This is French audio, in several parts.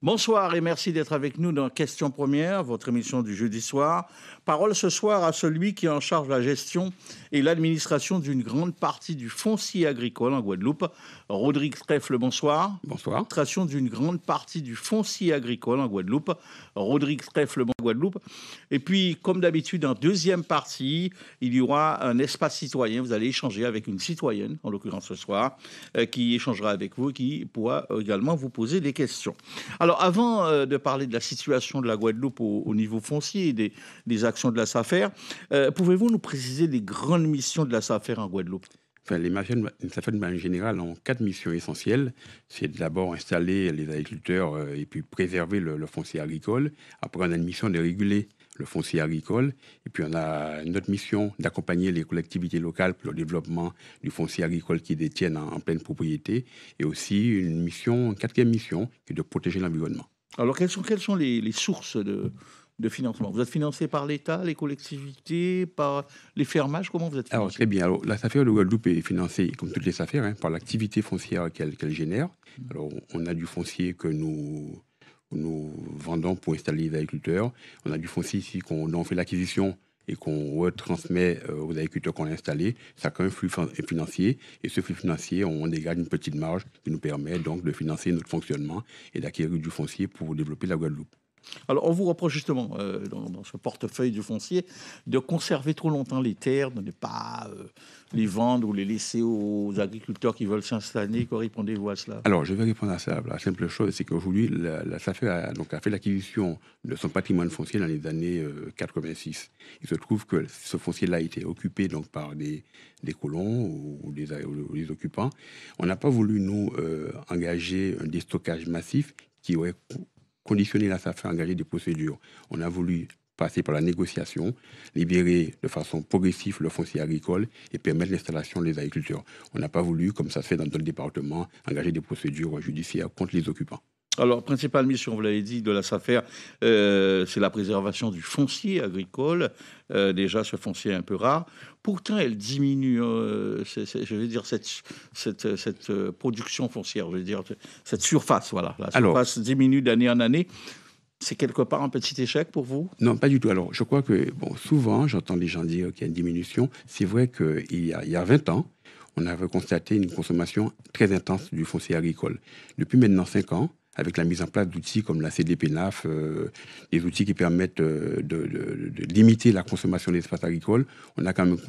Bonsoir et merci d'être avec nous dans Question Première, votre émission du jeudi soir. Parole ce soir à celui qui est en charge de la gestion et l'administration d'une grande partie du foncier agricole en Guadeloupe. Rodrigue Trèfle, bonsoir. Bonsoir. Administration d'une grande partie du foncier agricole en Guadeloupe. Rodrigue Trèfle, Guadeloupe. Et puis, comme d'habitude, en deuxième partie, il y aura un espace citoyen. Vous allez échanger avec une citoyenne, en l'occurrence ce soir, qui échangera avec vous et qui pourra également vous poser des questions. Alors, avant de parler de la situation de la Guadeloupe au niveau foncier et des actions de la SAFER, pouvez-vous nous préciser les grandes missions de la SAFER en Guadeloupe? Enfin, les SAFER de manière générale ont 4 missions essentielles. C'est d'abord installer les agriculteurs et puis préserver le foncier agricole. Après, on a une mission de réguler le foncier agricole. Et puis, on a une autre mission d'accompagner les collectivités locales pour le développement du foncier agricole qu'ils détiennent en pleine propriété. Et aussi une quatrième mission, qui est de protéger l'environnement. Alors, quelles sont les sources de financement? Vous êtes financé par l'État, les collectivités, par les fermages? Comment vous êtes financé? Alors, très bien. Alors, la SAFER de Guadeloupe est financée, comme toutes les SAFER, par l'activité foncière qu'elle génère. Alors, on a du foncier que nous vendons pour installer les agriculteurs. On a du foncier ici dont on fait l'acquisition et qu'on retransmet aux agriculteurs qu'on a installés. Ça crée un flux financier. Et ce flux financier, on dégage une petite marge qui nous permet donc de financer notre fonctionnement et d'acquérir du foncier pour développer la Guadeloupe. Alors, on vous reproche justement, dans ce portefeuille du foncier, de conserver trop longtemps les terres, de ne pas les vendre ou les laisser aux agriculteurs qui veulent s'installer. Que répondez-vous à cela? Alors, je vais répondre à ça. La simple chose, c'est qu'aujourd'hui, la SAFER a fait l'acquisition de son patrimoine foncier dans les années 86. Il se trouve que ce foncier-là a été occupé donc, par des colons ou des occupants. On n'a pas voulu, nous, engager un déstockage massif qui aurait conditionner la SAFER à engager des procédures. On a voulu passer par la négociation, libérer de façon progressive le foncier agricole et permettre l'installation des agriculteurs. On n'a pas voulu, comme ça se fait dans d'autres départements, engager des procédures judiciaires contre les occupants. Alors, principale mission, vous l'avez dit, de la SAFER, c'est la préservation du foncier agricole. Déjà, ce foncier est un peu rare. Pourtant, elle diminue, je vais dire, cette production foncière, je veux dire, cette surface, voilà. La surface diminue d'année en année. C'est quelque part un petit échec pour vous? Non, pas du tout. Alors, je crois que, souvent, j'entends les gens dire qu'il y a une diminution. C'est vrai qu'il y a 20 ans, on avait constaté une consommation très intense du foncier agricole. Depuis maintenant 5 ans, avec la mise en place d'outils comme la CDPNAF, des outils qui permettent de limiter la consommation d'espace agricole, on a quand même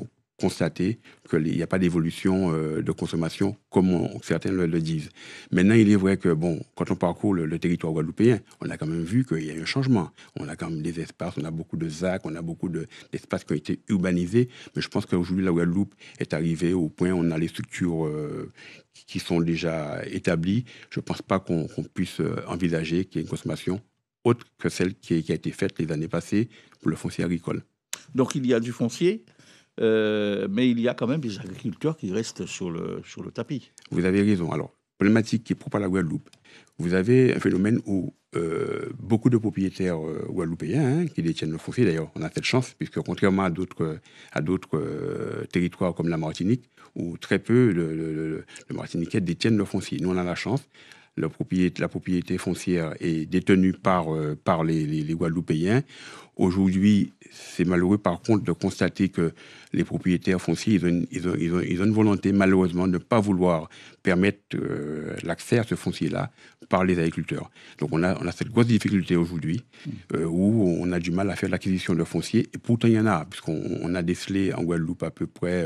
constaté qu'il n'y a pas d'évolution de consommation comme certains le disent. Maintenant, il est vrai que, quand on parcourt le territoire guadeloupéen, on a quand même vu qu'il y a eu un changement. On a quand même des espaces, on a beaucoup de ZAC, on a beaucoup d'espaces qui ont été urbanisés, mais je pense qu'aujourd'hui, la Guadeloupe est arrivée au point où on a les structures qui sont déjà établies. Je ne pense pas qu'on puisse envisager qu'il y ait une consommation autre que celle qui a été faite les années passées pour le foncier agricole. Donc, il y a du foncier, mais il y a quand même des agriculteurs qui restent sur le tapis. Vous avez raison. Alors, problématique qui est propre à la Guadeloupe. Vous avez un phénomène où beaucoup de propriétaires guadeloupéens qui détiennent le foncier, d'ailleurs, on a cette chance, puisque contrairement à d'autres territoires comme la Martinique, où très peu de Martiniquais détiennent le foncier. Nous, on a la chance. La propriété foncière est détenue par les Guadeloupéens. Aujourd'hui, c'est malheureux par contre de constater que les propriétaires fonciers, ils ont une volonté malheureusement de ne pas vouloir permettre l'accès à ce foncier-là par les agriculteurs. Donc on a cette grosse difficulté aujourd'hui où on a du mal à faire l'acquisition de foncier. Et pourtant, il y en a, puisqu'on a décelé en Guadeloupe à peu près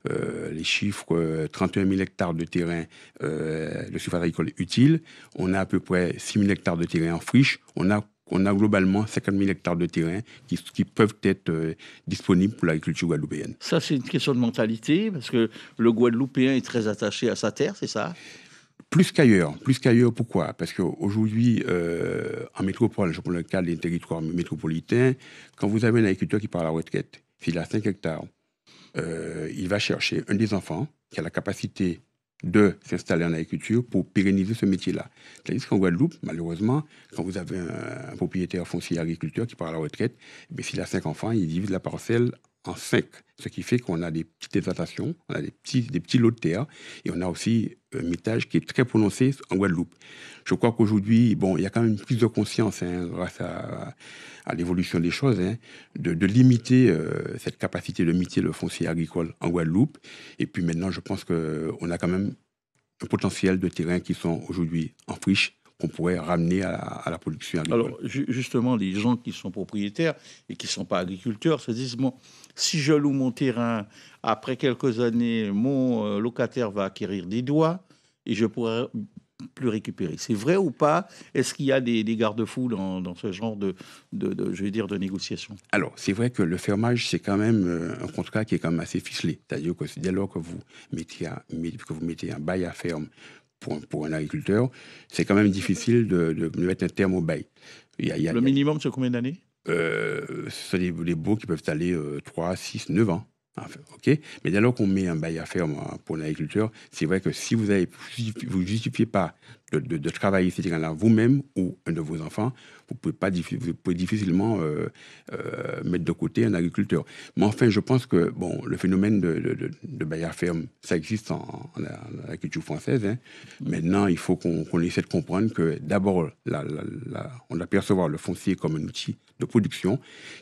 les chiffres 31 000 hectares de terrain de surface agricole utile. On a à peu près 6 000 hectares de terrain en friche. On a globalement 50 000 hectares de terrain qui peuvent être disponibles pour l'agriculture guadeloupéenne. Ça, c'est une question de mentalité, parce que le Guadeloupéen est très attaché à sa terre, c'est ça? Plus qu'ailleurs. Pourquoi? Parce qu'aujourd'hui, en métropole, je prends le cas des territoires métropolitains, quand vous avez un agriculteur qui part à la retraite, s'il a 5 hectares, il va chercher un des enfants qui a la capacité de s'installer en agriculture pour pérenniser ce métier-là. C'est-à-dire qu'en Guadeloupe, malheureusement, quand vous avez un propriétaire foncier agriculteur qui part à la retraite, s'il a 5 enfants, il divise la parcelle en 5. Ce qui fait qu'on a des petites exploitations, on a des petits lots de terre, et on a aussi un mitage qui est très prononcé en Guadeloupe. Je crois qu'aujourd'hui, bon, il y a quand même une prise de conscience, grâce à l'évolution des choses, de limiter cette capacité de miter le foncier agricole en Guadeloupe. Et puis maintenant, je pense qu'on a quand même un potentiel de terrains qui sont aujourd'hui en friche, qu'on pourrait ramener à la production agricole. Alors, justement, les gens qui sont propriétaires et qui ne sont pas agriculteurs se disent, bon, si je loue mon terrain, après quelques années, mon locataire va acquérir des droits et je pourrai plus récupérer. C'est vrai ou pas? Est-ce qu'il y a des garde-fous dans ce genre je vais dire, de négociation? Alors, c'est vrai que le fermage, c'est quand même un contrat qui est quand même assez ficelé. C'est-à-dire que dès lors que vous mettez un bail à ferme pour un agriculteur, c'est quand même difficile de mettre un terme au bail. Le minimum, c'est combien d'années? C'est des baux qui peuvent aller 3, 6, 9 ans. Enfin, ok. Mais dès lors qu'on met un bail à ferme pour un agriculteur, c'est vrai que si vous ne justifiez pas de travailler ces terrains-là vous-même ou un de vos enfants, vous pouvez difficilement mettre de côté un agriculteur. Mais enfin, je pense que bon, le phénomène de bail à ferme, ça existe en agriculture française. Maintenant, il faut qu'on essaie de comprendre que d'abord, on doit percevoir le foncier comme un outil de production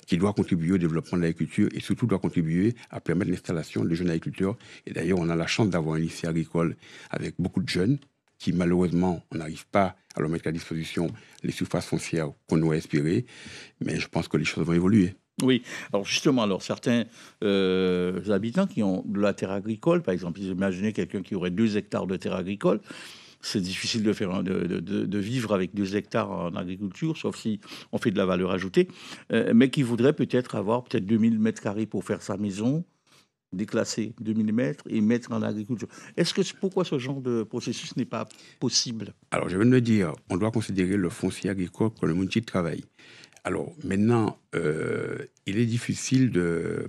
qui doit contribuer au développement de l'agriculture et surtout doit contribuer à permettre l'installation de jeunes agriculteurs. Et d'ailleurs, on a la chance d'avoir un lycée agricole avec beaucoup de jeunes qui, malheureusement, on n'arrive pas à leur mettre à disposition les surfaces foncières qu'on aurait espérées. Mais je pense que les choses vont évoluer. Oui, alors justement, certains habitants qui ont de la terre agricole, par exemple, ils imaginaient quelqu'un qui aurait 2 hectares de terre agricole. C'est difficile de vivre avec 2 hectares en agriculture, sauf si on fait de la valeur ajoutée, mais qui voudrait peut-être avoir 2000 mètres carrés pour faire sa maison, déclasser 2000 mètres et mettre en agriculture. Pourquoi ce genre de processus n'est pas possible? Alors, je viens de le dire, on doit considérer le foncier agricole comme un outil de travail. Alors, maintenant, il est difficile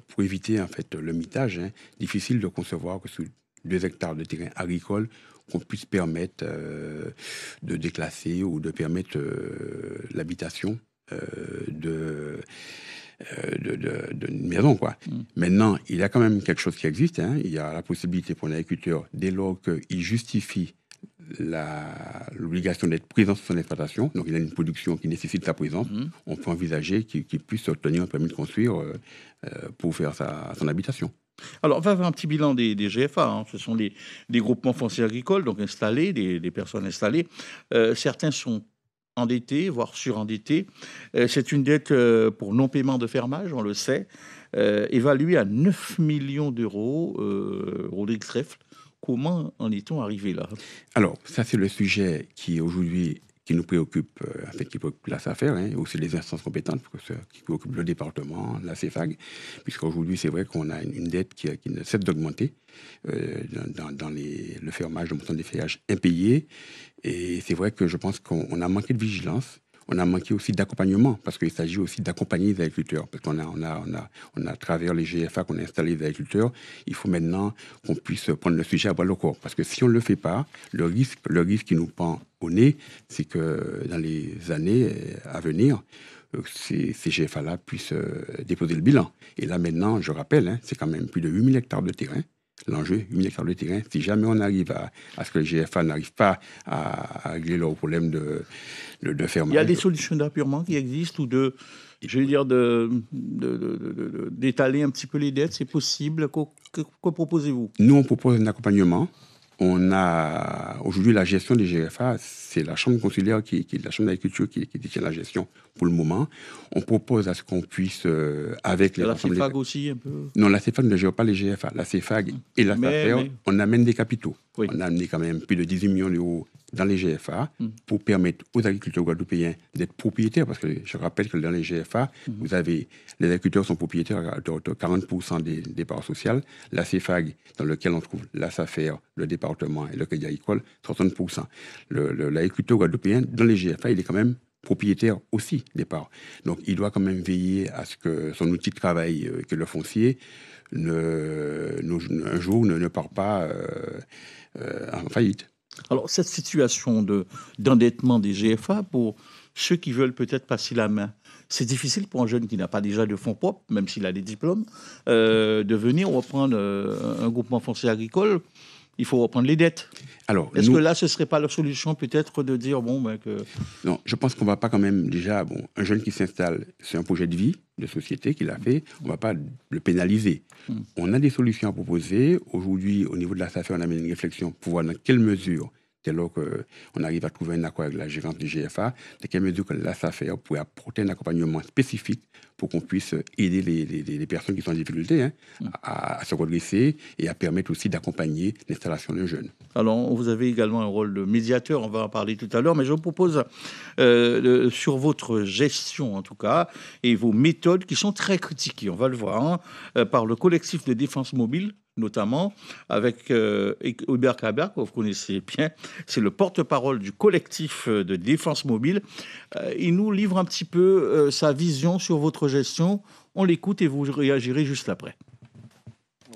pour éviter en fait le mitage, difficile de concevoir que sur 2 hectares de terrain agricole, qu'on puisse permettre de déclasser ou de permettre l'habitation d'une maison, quoi. Maintenant, il y a quand même quelque chose qui existe. Il y a la possibilité pour l'agriculteur, dès lors qu'il justifie l'obligation d'être présent sur son exploitation, donc il a une production qui nécessite sa présence, on peut envisager qu'il puisse obtenir un permis de construire pour faire son habitation. Alors, on va faire un petit bilan des GFA. Ce sont des groupements fonciers agricoles, donc installés, des personnes installées. Certains sont endettés, voire surendettés. C'est une dette pour non-paiement de fermage, on le sait, évaluée à 9 millions d'euros. Rodrigue Trèfle, comment en est-on arrivé là? Alors, ça, c'est le sujet qui aujourd'hui qui nous préoccupe, qui préoccupe la SAFER, et aussi les instances compétentes, qui préoccupent le département, la CEFAG, puisqu'aujourd'hui, c'est vrai qu'on a une dette qui ne cesse d'augmenter dans le fermage, le montant des péages impayés. Et c'est vrai que je pense qu'on a manqué de vigilance. On a manqué aussi d'accompagnement, parce qu'il s'agit aussi d'accompagner les agriculteurs. Parce qu'on a, à travers les GFA qu'on a installé les agriculteurs, il faut maintenant qu'on puisse prendre le sujet à bras le corps. Parce que si on ne le fait pas, le risque qui nous pend au nez, c'est que dans les années à venir, ces GFA-là puissent déposer le bilan. Et là maintenant, je rappelle, c'est quand même plus de 8000 hectares de terrain. L'enjeu, 8000 hectares de terrain, si jamais on arrive à ce que les GFA n'arrivent pas à régler leur problème de fermage. Il y a des solutions d'appurement qui existent ou d'étaler un petit peu les dettes, c'est possible. Que proposez-vous? Nous, on propose un accompagnement. On a aujourd'hui la gestion des GFA, c'est la chambre consulaire la chambre d'agriculture qui détient la gestion pour le moment. On propose à ce qu'on puisse avec les... La CEFAG aussi un peu? Non, la CEFAG ne gère pas les GFA. La CEFAG et la SAFER, on amène des capitaux. Oui. On a amené quand même plus de 18 millions d'euros dans les GFA pour permettre aux agriculteurs guadeloupéens d'être propriétaires. Parce que je rappelle que dans les GFA, vous avez les agriculteurs sont propriétaires de 40% des parts sociales. La CEFAG, dans lequel on trouve la SAFER, le département et le Crédit Agricole, 60%. L'agriculteur guadeloupéen, dans les GFA, il est quand même propriétaire aussi des parts. Donc, il doit quand même veiller à ce que son outil de travail, que le foncier, un jour ne part pas en faillite. Alors, cette situation d'endettement des GFA, pour ceux qui veulent peut-être passer la main. C'est difficile pour un jeune qui n'a pas déjà de fonds propres, même s'il a des diplômes, de venir reprendre un groupement foncier agricole. Il faut reprendre les dettes. Alors, est-ce que là, ce ne serait pas la solution peut-être de dire, que... Non, je pense qu'on ne va pas quand même déjà... un jeune qui s'installe, c'est un projet de vie, de société qu'il a fait, on ne va pas le pénaliser. On a des solutions à proposer. Aujourd'hui, au niveau de la SAFER, on a mené une réflexion pour voir dans quelle mesure, dès lors qu'on arrive à trouver un accord avec la gérance du GFA, dans quelle mesure que la SAFER pourrait apporter un accompagnement spécifique pour qu'on puisse aider les personnes qui sont en difficulté à se redresser et à permettre aussi d'accompagner l'installation d'un jeune. Alors, vous avez également un rôle de médiateur, on va en parler tout à l'heure, mais je vous propose, sur votre gestion en tout cas, et vos méthodes qui sont très critiquées, on va le voir, par le collectif de défense mobile, notamment avec Hubert Kabert, que vous connaissez bien, c'est le porte-parole du collectif de défense mobile. Il nous livre un petit peu sa vision sur votre gestion. On l'écoute et vous réagirez juste après.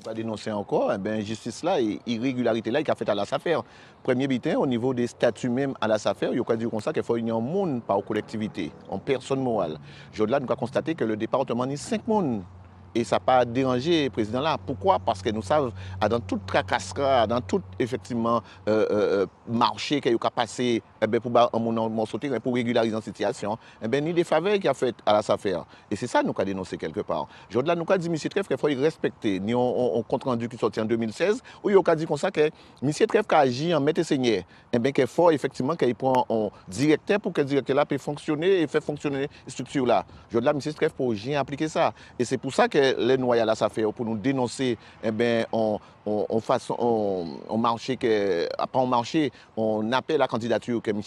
On va dénoncer encore injustice là et irrégularité là qui a fait à la SAFER. Premier bitin, au niveau des statuts même à la SAFER, il y a dit comme ça qu'il faut une monde par collectivité, en personne morale. Aujourd'hui, nous avons constaté que le département a 5 personnes. Et ça n'a pas dérangé le président là. Pourquoi? Parce que nous savons, dans toute tracasserie, dans tout effectivement marché qui a passé pour pour régulariser la situation, ni des faveurs qui a fait à la SAFER. Et c'est ça que nous avons dénoncé quelque part. Aujourd'hui, nous avons dit, M. Trèfle, qu'il faut respecter. Nous avons un compte rendu qui sorti en 2016, où il a dit comme ça que M. Trèfle a agi en maître seigneur. Qu'il faut effectivement qu'il prend un directeur pour que le directeur là puisse fonctionner et faire fonctionner la structure là. Aujourd'hui, M. Trèfle pour appliquer ça. Et c'est pour ça que les noyaux là, ça fait pour nous dénoncer, on marché que après on marché, on appelle la candidature que M.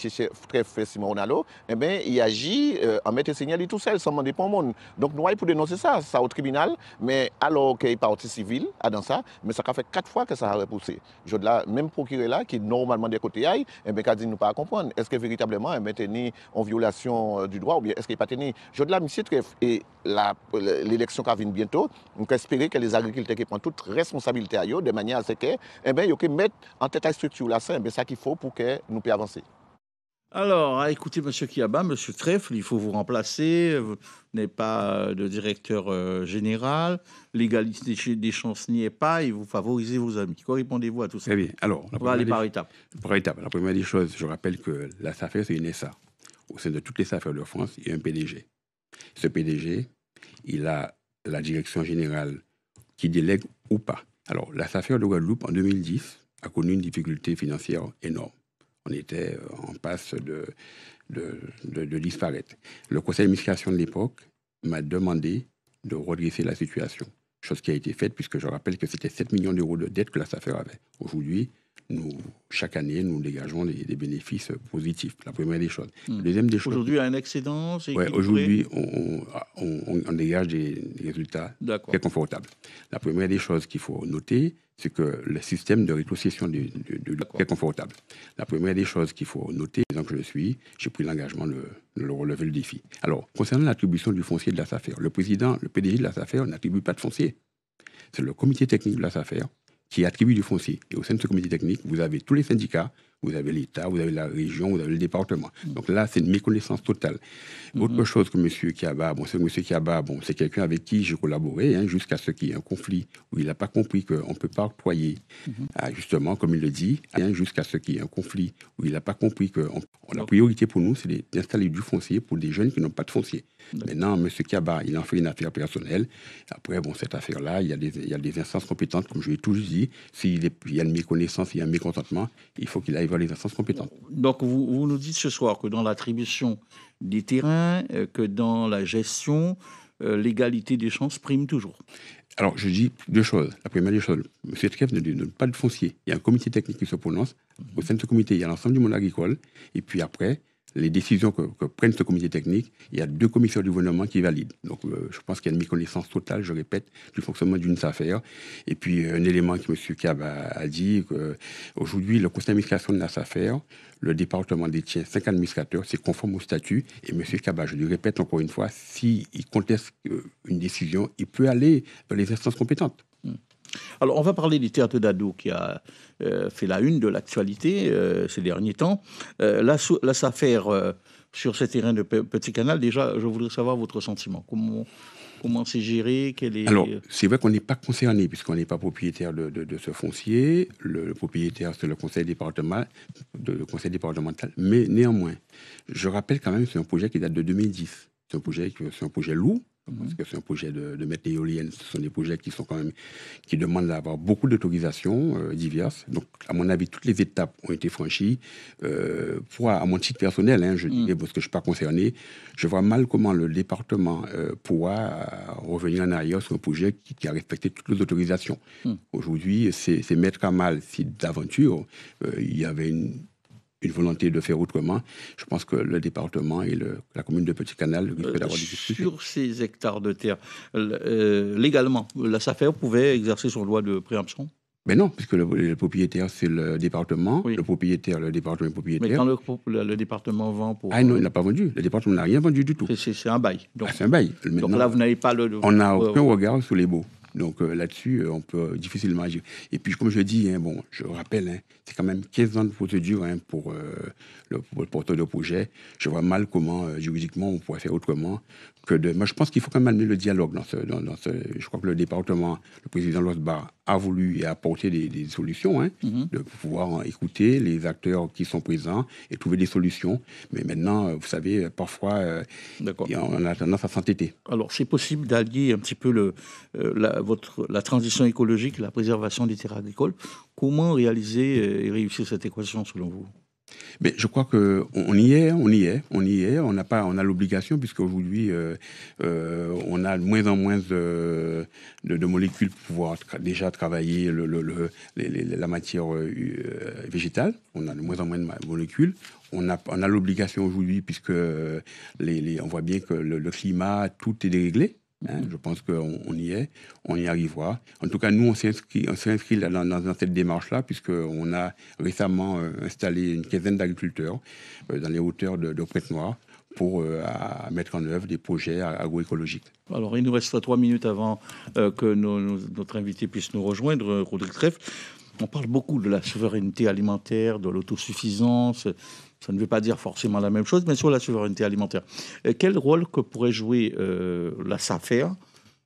Trèfle Simon Ronaldo, il agit en mettant signal tout seul sans demander pour le monde. Donc nous pour dénoncer ça au tribunal, mais alors qu'il est parti civil dans ça, mais ça a fait 4 fois que ça a repoussé. Je là même procureur là qui normalement des côtés aille, qu'a dit nous pas comprendre. Est-ce que véritablement il maintenu en violation du droit ou bien est-ce qu'il pas tenu? Je là M. Trèfle et l'élection qui vient bientôt, on peut espérer que les agriculteurs qui prennent toute responsabilité à eux, de manière à ce que, ils mettent en tête la structure là, c'est ça qu'il faut pour que nous puissions avancer. Alors, écoutez, M. Kiaba, M. Trèfle, il faut vous remplacer. Vous n'êtes pas de directeur général. L'égalité des chances n'y est pas et vous favorisez vos amis. Quoi répondez-vous à tout ça? Très bien. Alors, on va aller par étapes. Par étapes. La première des choses, je rappelle que la SAFER, c'est une SA. Au sein de toutes les SAFER de France, il y a un PDG. Ce PDG, il a la direction générale qui délègue ou pas. Alors, la SAFER de Guadeloupe, en 2010, a connu une difficulté financière énorme. On était en passe de disparaître. Le conseil d'administration de l'époque m'a demandé de redresser la situation, chose qui a été faite, puisque je rappelle que c'était 7 millions d'euros de dettes que la SAFER avait. Aujourd'hui, chaque année, nous dégageons des bénéfices positifs. La première des choses. La deuxième des choses. Aujourd'hui, un excédent, c'est équilibré. Aujourd'hui, on dégage des résultats très confortables. La première des choses qu'il faut noter, c'est que le système de rétrocession est très confortable. La première des choses qu'il faut noter, exemple, j'ai pris l'engagement de relever le défi. Alors, concernant l'attribution du foncier de la SAFER, le PDG de la SAFER n'attribue pas de foncier. C'est le comité technique de la SAFER qui attribue du foncier. Et au sein de ce comité technique, vous avez tous les syndicats, vous avez l'État, vous avez la région, vous avez le département. Donc là, c'est une méconnaissance totale. Autre chose que M. Kiaba, c'est quelqu'un avec qui j'ai collaboré, jusqu'à ce qu'il y ait un conflit où il n'a pas compris qu'on ne peut pas octroyer, justement, comme il le dit, jusqu'à ce qu'il y ait un conflit où il n'a pas compris que la priorité pour nous, c'est d'installer du foncier pour des jeunes qui n'ont pas de foncier. Maintenant, M. Kiaba, il en fait une affaire personnelle. Après, cette affaire-là, il y a des instances compétentes, comme je l'ai toujours dit. S'il y a une méconnaissance, il y a un mécontentement, il faut qu'il aille vers les instances compétentes. Donc, vous nous dites ce soir que dans l'attribution des terrains, que dans la gestion, l'égalité des chances prime toujours. Alors, je dis 2 choses. La première des choses, M. Trèfle ne donne pas de foncier. Il y a un comité technique qui se prononce. Au sein de ce comité, il y a l'ensemble du monde agricole. Et puis après, les décisions que prenne ce comité technique, il y a 2 commissaires du gouvernement qui valident. Donc, je pense qu'il y a une méconnaissance totale, je répète, du fonctionnement d'une SAFER. Et puis, un élément que M. Cab a dit, qu'aujourd'hui, le conseil d'administration de la SAFER, le département détient 5 administrateurs, c'est conforme au statut. Et M. Cab, je lui répète encore une fois, s'il conteste une décision, il peut aller vers les instances compétentes. Alors, on va parler du théâtre d'ado qui a fait la une de l'actualité ces derniers temps. La SAFER sur ces terrains de Petit Canal. Déjà, je voudrais savoir votre sentiment. Comment c'est géré? Alors, c'est vrai qu'on n'est pas concerné, puisqu'on n'est pas propriétaire de ce foncier. Le propriétaire, c'est le conseil départemental. Mais néanmoins, je rappelle quand même que c'est un projet qui date de 2010. C'est un projet lourd. Parce que c'est un projet de mettre l'éolienne. Ce sont des projets qui demandent d'avoir beaucoup d'autorisations diverses. Donc, à mon avis, toutes les étapes ont été franchies. À mon titre personnel, je dirais, parce que je ne suis pas concerné, je vois mal comment le département pourra revenir en arrière sur un projet qui a respecté toutes les autorisations. Aujourd'hui, c'est mettre à mal, si d'aventure, il y avait une volonté de faire autrement. Je pense que le département et la commune de Petit Canal risquent d'avoir des difficultés. Sur ces hectares de terre, légalement, la SAFER pouvait exercer son droit de préemption? Mais non, puisque le propriétaire, c'est le département. Oui. Le département est propriétaire. Mais quand le département vend pour... Ah non, il n'a pas vendu. Le département n'a rien vendu du tout. C'est un bail. Donc, c'est un bail. Donc là, vous n'avez pas on n'a aucun regard sur les baux. Donc là-dessus, on peut difficilement agir. Et puis, comme je dis, je rappelle, c'est quand même 15 ans de procédure pour le porteur de projet. Je vois mal comment, juridiquement, on pourrait faire autrement que de... Moi, je pense qu'il faut quand même amener le dialogue Je crois que le département, le président Losbar, a voulu et a apporté des solutions, de pouvoir écouter les acteurs qui sont présents et trouver des solutions. Mais maintenant, vous savez, parfois, on a tendance à s'entêter. Alors, c'est possible d'allier un petit peu la transition écologique, la préservation des terres agricoles. Comment réaliser et réussir cette équation, selon vous? Mais je crois qu'on y est. On a l'obligation, puisqu'aujourd'hui, on a de moins en moins de molécules pour pouvoir déjà travailler la matière végétale. On a de moins en moins de molécules. On a l'obligation aujourd'hui, puisque on voit bien que le climat, tout est déréglé. Je pense qu'on y est, on y arrivera. En tout cas, nous, on s'est inscrit dans cette démarche-là, puisqu'on a récemment installé une quinzaine d'agriculteurs dans les hauteurs de Pointe-Noire pour mettre en œuvre des projets agroécologiques. Alors, il nous reste 3 minutes avant que notre invité puisse nous rejoindre, Rodrigue Trèfle. On parle beaucoup de la souveraineté alimentaire, de l'autosuffisance. Ça ne veut pas dire forcément la même chose, mais sur la souveraineté alimentaire. Quel rôle que pourrait jouer la SAFER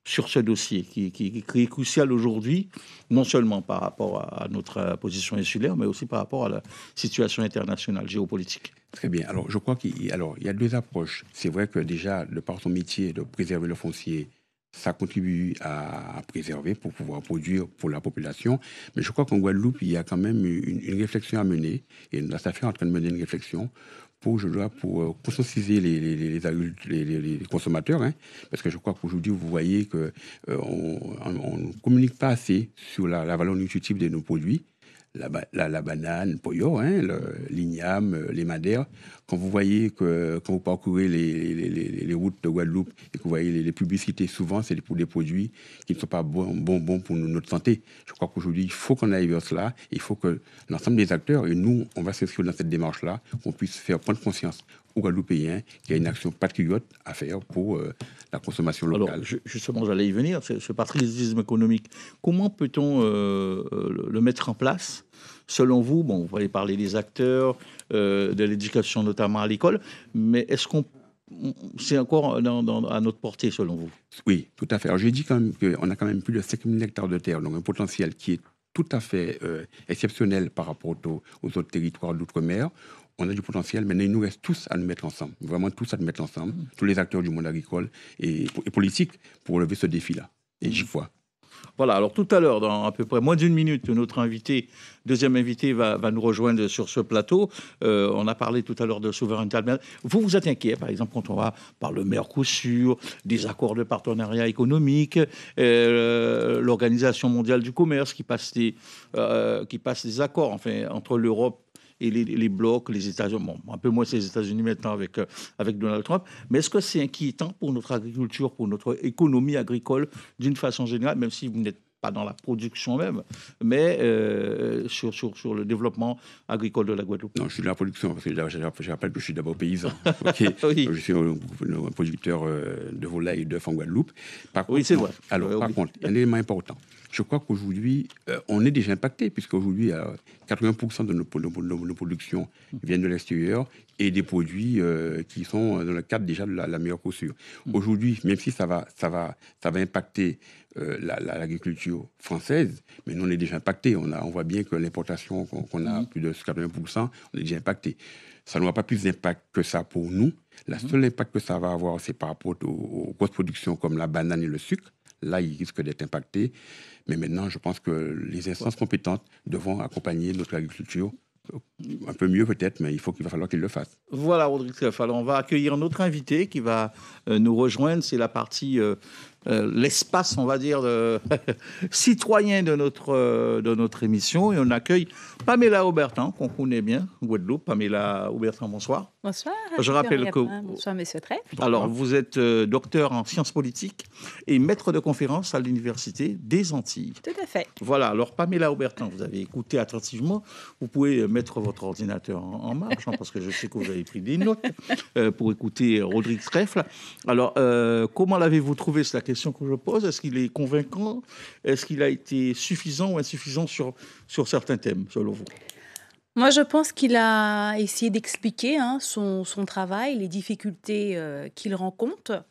sur ce dossier qui est crucial aujourd'hui, non seulement par rapport à notre position insulaire, mais aussi par rapport à la situation internationale, géopolitique? Très bien. Alors, je crois qu'il y a 2 approches. C'est vrai que déjà, de par son métier de préserver le foncier, ça contribue à préserver pour pouvoir produire pour la population. Mais je crois qu'en Guadeloupe, il y a quand même une réflexion à mener. Et la SAFER est en train de mener une réflexion pour conscientiser les consommateurs. Parce que je crois qu'aujourd'hui, vous voyez qu'on ne communique pas assez sur la valeur nutritive de nos produits. La banane, poyo, l'igname, les madères. Quand vous parcourez les routes de Guadeloupe et que vous voyez les publicités, souvent, c'est pour des produits qui ne sont pas bons pour notre santé. Je crois qu'aujourd'hui, il faut qu'on aille vers cela. Il faut que l'ensemble des acteurs, et nous, on va s'inscrire dans cette démarche-là, qu'on puisse faire prendre conscience aux Guadeloupéens qu'il y a une action patriote à faire pour la consommation locale. Alors, justement, j'allais y venir, ce patriotisme économique. Comment peut-on le mettre en place? Selon vous, vous allez parler des acteurs, de l'éducation notamment à l'école, mais est-ce qu'on c'est encore à notre portée, selon vous? Oui, tout à fait. Alors, j'ai dit quand même qu'on a quand même plus de 5 000 hectares de terre, donc un potentiel qui est tout à fait exceptionnel par rapport aux autres territoires d'outre-mer. On a du potentiel, mais il nous reste tous à nous mettre ensemble, vraiment tous à nous mettre ensemble, tous les acteurs du monde agricole et politique, pour relever ce défi-là. Et j'y crois. Voilà, alors tout à l'heure, dans à peu près moins d'1 minute, notre deuxième invité va nous rejoindre sur ce plateau. On a parlé tout à l'heure de souveraineté alimentaire. Vous êtes inquiet, par exemple, quand on va par le Mercosur, des accords de partenariat économique, l'Organisation mondiale du commerce qui passe des accords entre l'Europe et les blocs, les États-Unis, un peu moins les États-Unis maintenant avec Donald Trump. Mais est-ce que c'est inquiétant pour notre agriculture, pour notre économie agricole d'une façon générale, même si vous n'êtes pas dans la production même, mais sur le développement agricole de la Guadeloupe? Non, je suis dans la production, parce que je rappelle que je suis d'abord paysan. Okay. Oui. Je suis un producteur de volailles et d'œufs en Guadeloupe. Oui, c'est vrai. Alors, par contre, il y a un élément important. je crois qu'aujourd'hui, on est déjà impacté, puisqu'aujourd'hui, 80% de nos productions viennent de l'extérieur et des produits qui sont dans le cadre déjà de la meilleure posture. Aujourd'hui, même si ça va impacter l'agriculture française, mais nous, on est déjà impacté. On voit bien que l'importation qu'on a, plus de 80%, on est déjà impacté. Ça n'aura pas plus d'impact que ça pour nous. La seule impact que ça va avoir, c'est par rapport aux grosses productions comme la banane et le sucre. Là, ils risquent d'être impactés. Mais maintenant, je pense que les instances compétentes devront accompagner notre agriculture un peu mieux peut-être, mais il va falloir qu'ils le fassent. Voilà, Rodrigue Treff. Alors, on va accueillir notre invité qui va nous rejoindre. C'est la partie, l'espace, on va dire, citoyen de notre émission. Et on accueille Pamela Aubertin, qu'on connaît bien, Guadeloupe. Pamela Aubertin, bonsoir. Bonsoir. Je rappelle que... Bonsoir, monsieur Treff. Alors, vous êtes docteur en sciences politiques et maître de conférences à l'Université des Antilles. Tout à fait. Voilà, alors Pamela Aubertin, vous avez écouté attentivement. Vous pouvez mettre votre ordinateur en marche, parce que je sais que vous avez pris des notes pour écouter Rodrigue Treff. Alors, comment l'avez-vous trouvé? C'est la question que je pose. Est-ce qu'il est convaincant? Est-ce qu'il a été suffisant ou insuffisant sur certains thèmes, selon vous? Moi, je pense qu'il a essayé d'expliquer son travail, les difficultés qu'il rencontre.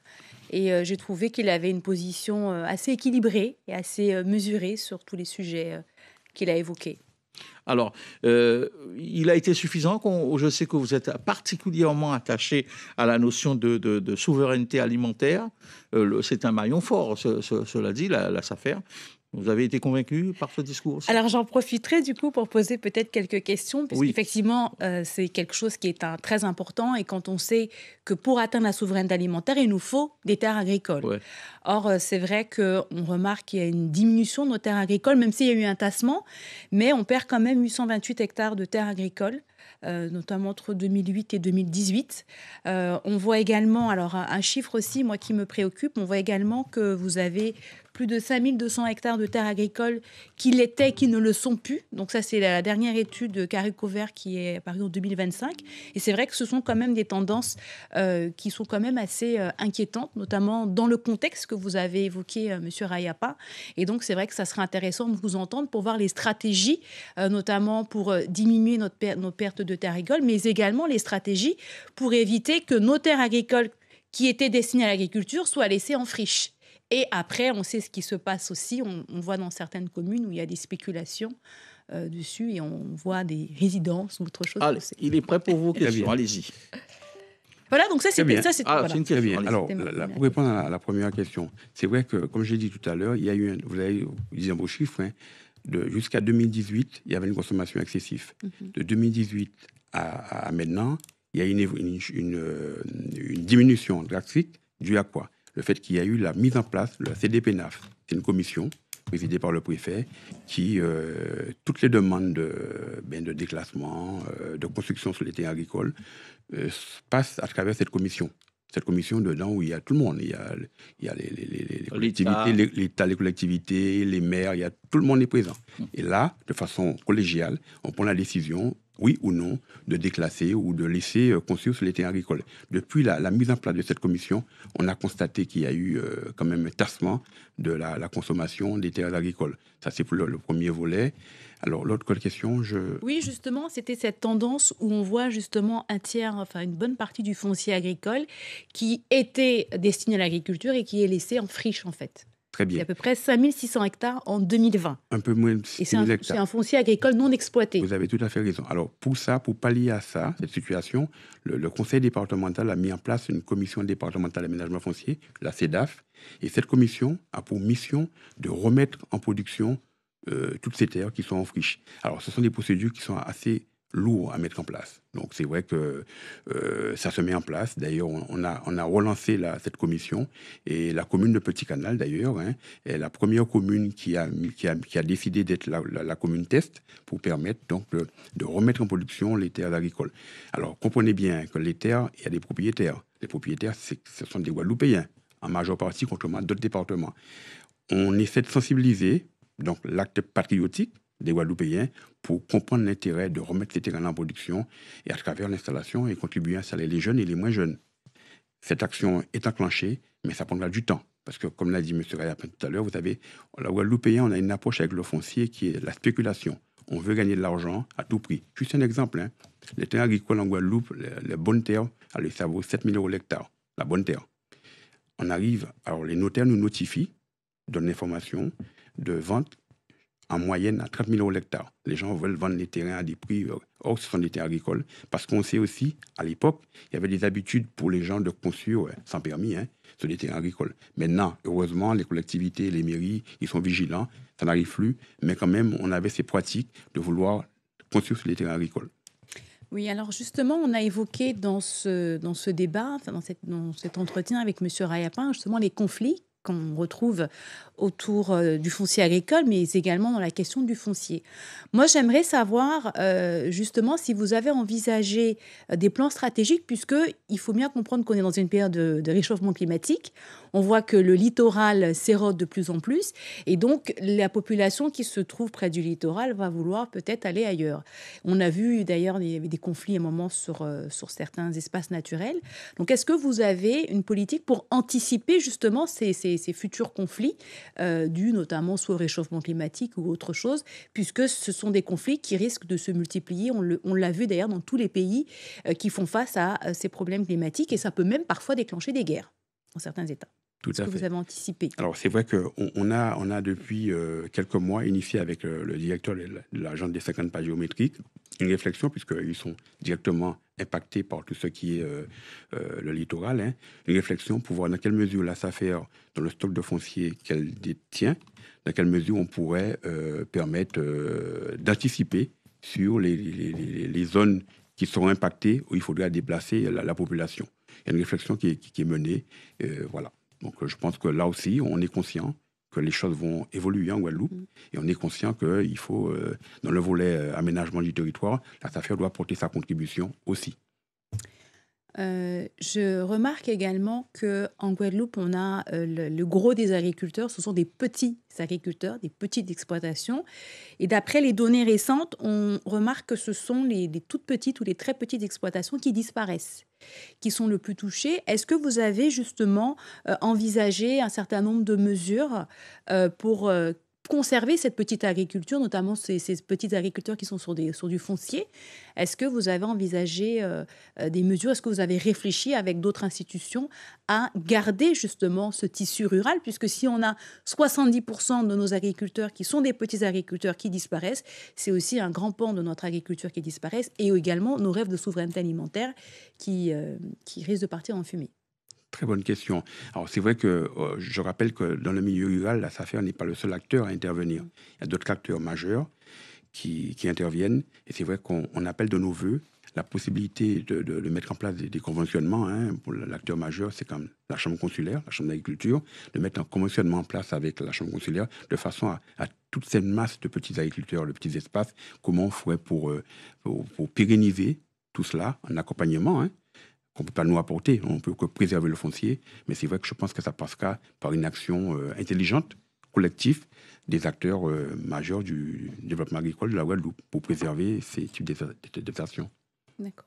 Et j'ai trouvé qu'il avait une position assez équilibrée et assez mesurée sur tous les sujets qu'il a évoqués. Alors, il a été suffisant. Je sais que vous êtes particulièrement attaché à la notion de souveraineté alimentaire. C'est un maillon fort, cela dit, la SAFER. Vous avez été convaincu par ce discours aussi? Alors, j'en profiterai du coup pour poser peut-être quelques questions, puisqu'effectivement, c'est quelque chose qui est très important. Et quand on sait que pour atteindre la souveraineté alimentaire, il nous faut des terres agricoles. Ouais. Or, c'est vrai qu'on remarque qu'il y a une diminution de nos terres agricoles, même s'il y a eu un tassement, mais on perd quand même 828 hectares de terres agricoles. Notamment entre 2008 et 2018. On voit également, alors un chiffre aussi, moi, qui me préoccupe, on voit également que vous avez plus de 5200 hectares de terres agricoles qui l'étaient, qui ne le sont plus. Donc ça, c'est la dernière étude de Caricover qui est apparue en 2025. Et c'est vrai que ce sont quand même des tendances qui sont quand même assez inquiétantes, notamment dans le contexte que vous avez évoqué, Monsieur Rayapa. Et donc, c'est vrai que ça serait intéressant de vous entendre pour voir les stratégies, notamment pour diminuer nos pertes de terres agricoles, mais également les stratégies pour éviter que nos terres agricoles qui étaient destinées à l'agriculture soient laissées en friche. Et après, on sait ce qui se passe aussi. On voit dans certaines communes où il y a des spéculations dessus et on voit des résidences ou autre chose. Allez, il est prêt pour vos questions. Allez-y. Voilà, donc ça, c'était ça. C'est une question. Bien. Alors, pour répondre à la première question, c'est vrai que, comme j'ai dit tout à l'heure, il y a eu, vous avez dit vos chiffres, jusqu'à 2018, il y avait une consommation excessive. De 2018 à maintenant, il y a une diminution drastique due à quoi? Le fait qu'il y a eu la mise en place de la CDPNAF. C'est une commission présidée par le préfet qui, toutes les demandes de déclassement, de construction sur les terres agricoles, passent à travers cette commission. Cette commission dedans où il y a tout le monde. Il y a les collectivités, l'État, les collectivités, les maires, tout le monde est présent. Et là, de façon collégiale, on prend la décision, oui ou non, de déclasser ou de laisser construire sur les terres agricoles. Depuis la mise en place de cette commission, on a constaté qu'il y a eu quand même un tassement de la consommation des terres agricoles. Ça, c'est pour le premier volet. Alors, l'autre question, Oui, justement, c'était cette tendance où on voit justement une bonne partie du foncier agricole qui était destiné à l'agriculture et qui est laissé en friche, en fait. Très bien. Il y a à peu près 5600 hectares en 2020. Un peu moins de 6000 hectares. C'est un foncier agricole non exploité. Vous avez tout à fait raison. Alors, pour pallier à ça, cette situation, le conseil départemental a mis en place une commission départementale d'aménagement foncier, la CEDAF, et cette commission a pour mission de remettre en production toutes ces terres qui sont en friche. Alors, ce sont des procédures qui sont assez lourdes à mettre en place. Donc, c'est vrai que ça se met en place. D'ailleurs, on a relancé cette commission. Et la commune de Petit Canal, d'ailleurs, est la première commune qui a décidé d'être la commune test pour permettre donc de remettre en production les terres agricoles. Alors, comprenez bien que les terres, il y a des propriétaires. Les propriétaires, ce sont des Guadeloupéens, en majeure partie, contrairement à d'autres départements. On essaie de sensibiliser donc l'acte patriotique des Guadeloupéens pour comprendre l'intérêt de remettre ces terrains en production et à travers l'installation et contribuer à installer les jeunes et les moins jeunes. Cette action est enclenchée, mais ça prendra du temps Parce que, comme l'a dit M. Rayapin tout à l'heure, vous savez, la Guadeloupéen, on a une approche avec le foncier qui est la spéculation. On veut gagner de l'argent à tout prix. Juste un exemple, hein. Les terres agricoles en Guadeloupe, les bonnes terres, allez, ça vaut 7 000 € l'hectare, la bonne terre. On arrive, alors les notaires nous notifient, donnent l'information de vente en moyenne à 30 000 € l'hectare. Les gens veulent vendre les terrains à des prix, or ce sont des terres agricoles, parce qu'on sait aussi, à l'époque, il y avait des habitudes pour les gens de construire sans permis, hein, sur des terrains agricoles. Maintenant, heureusement, les collectivités, les mairies, ils sont vigilants, ça n'arrive plus, mais quand même, on avait ces pratiques de vouloir construire sur les terrains agricoles. Oui, alors justement, on a évoqué dans ce débat, enfin dans cet entretien avec M. Rayapin, justement les conflits qu'on retrouve autour du foncier agricole, mais également dans la question du foncier. Moi, j'aimerais savoir justement si vous avez envisagé des plans stratégiques, puisqu'il faut bien comprendre qu'on est dans une période de réchauffement climatique. On voit que le littoral s'érode de plus en plus, et donc la population qui se trouve près du littoral va vouloir peut-être aller ailleurs. On a vu d'ailleurs, il y avait des conflits à un moment sur certains espaces naturels. Donc, est-ce que vous avez une politique pour anticiper justement ces futurs conflits dus notamment soit au réchauffement climatique ou autre chose, puisque ce sont des conflits qui risquent de se multiplier. On l'a vu d'ailleurs dans tous les pays qui font face à ces problèmes climatiques, et ça peut même parfois déclencher des guerres dans certains États. Tout à fait. Vous avez anticipé. Alors, c'est vrai qu'on a depuis quelques mois initié avec le directeur de l'agence des 50 pas géométriques une réflexion, puisqu'ils sont directement impactés par tout ce qui est le littoral, hein, une réflexion pour voir dans quelle mesure la SAFER, dans le stock de foncier qu'elle détient, dans quelle mesure on pourrait permettre d'anticiper sur les zones qui seront impactées, où il faudra déplacer la population. Il y a une réflexion qui est menée, voilà. Donc, je pense que là aussi, on est conscient que les choses vont évoluer en Guadeloupe, et on est conscient qu'il faut, dans le volet aménagement du territoire, la SAFER doit porter sa contribution aussi. Je remarque également qu'en Guadeloupe, on a le gros des agriculteurs, ce sont des petits agriculteurs, des petites exploitations. Et d'après les données récentes, on remarque que ce sont les toutes petites ou les très petites exploitations qui disparaissent, qui sont le plus touchées. Est-ce que vous avez justement envisagé un certain nombre de mesures pour conserver cette petite agriculture, notamment ces petits agriculteurs qui sont sur du foncier? Est-ce que vous avez envisagé des mesures? Est-ce que vous avez réfléchi avec d'autres institutions à garder justement ce tissu rural? Puisque si on a 70% de nos agriculteurs qui sont des petits agriculteurs qui disparaissent, c'est aussi un grand pan de notre agriculture qui disparaissent, et également nos rêves de souveraineté alimentaire qui risquent de partir en fumée. Très bonne question. Alors, c'est vrai que je rappelle que dans le milieu rural, la SAFER n'est pas le seul acteur à intervenir. Il y a d'autres acteurs majeurs qui interviennent. Et c'est vrai qu'on appelle de nos voeux la possibilité de mettre en place des conventionnements. Hein, pour l'acteur majeur, c'est comme la chambre consulaire, la chambre d'agriculture, de mettre un conventionnement en place avec la chambre consulaire de façon à toute cette masse de petits agriculteurs, de petits espaces, comment on ferait pour pérenniser tout cela en accompagnement, hein, qu'on ne peut pas nous apporter, on ne peut que préserver le foncier, mais c'est vrai que je pense que ça passera par une action intelligente, collective, des acteurs majeurs du développement agricole de la Guadeloupe pour préserver ces types d'actions. D'accord.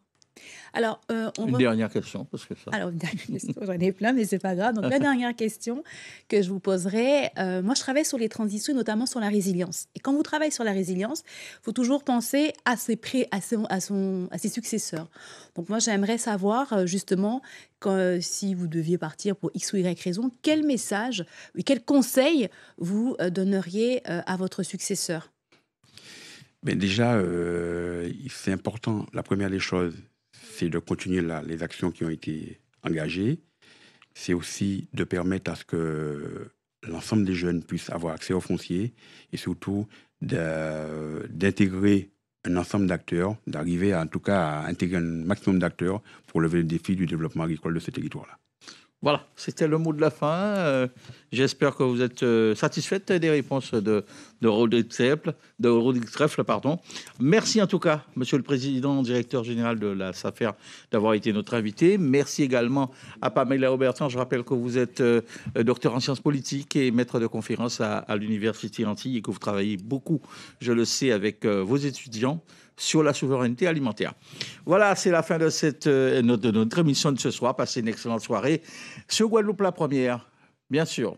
Alors, une dernière question, parce que ça... Alors, une dernière question, j'en ai plein, mais c'est pas grave. Donc, la dernière question que je vous poserai, moi, je travaille sur les transitions, et notamment sur la résilience. Et quand vous travaillez sur la résilience, il faut toujours penser à ses successeurs. Donc, moi, j'aimerais savoir, justement, si vous deviez partir pour X ou Y raison, quel message, quel conseil vous donneriez à votre successeur? Mais déjà, c'est important, la première des choses, c'est de continuer les actions qui ont été engagées. C'est aussi de permettre à ce que l'ensemble des jeunes puissent avoir accès au foncier, et surtout d'intégrer un ensemble d'acteurs, d'arriver en tout cas à intégrer un maximum d'acteurs pour lever le défi du développement agricole de ce territoire-là. Voilà, c'était le mot de la fin. J'espère que vous êtes satisfaite des réponses de Rodrigue Trèfle. Merci en tout cas, Monsieur le Président, directeur général de la SAFER, d'avoir été notre invité. Merci également à Pamela Aubertin. Je rappelle que vous êtes docteur en sciences politiques et maître de conférences à l'Université Antilles, et que vous travaillez beaucoup, je le sais, avec vos étudiants sur la souveraineté alimentaire. Voilà, c'est la fin de notre émission de ce soir. Passez une excellente soirée sur Guadeloupe la première. Bien sûr.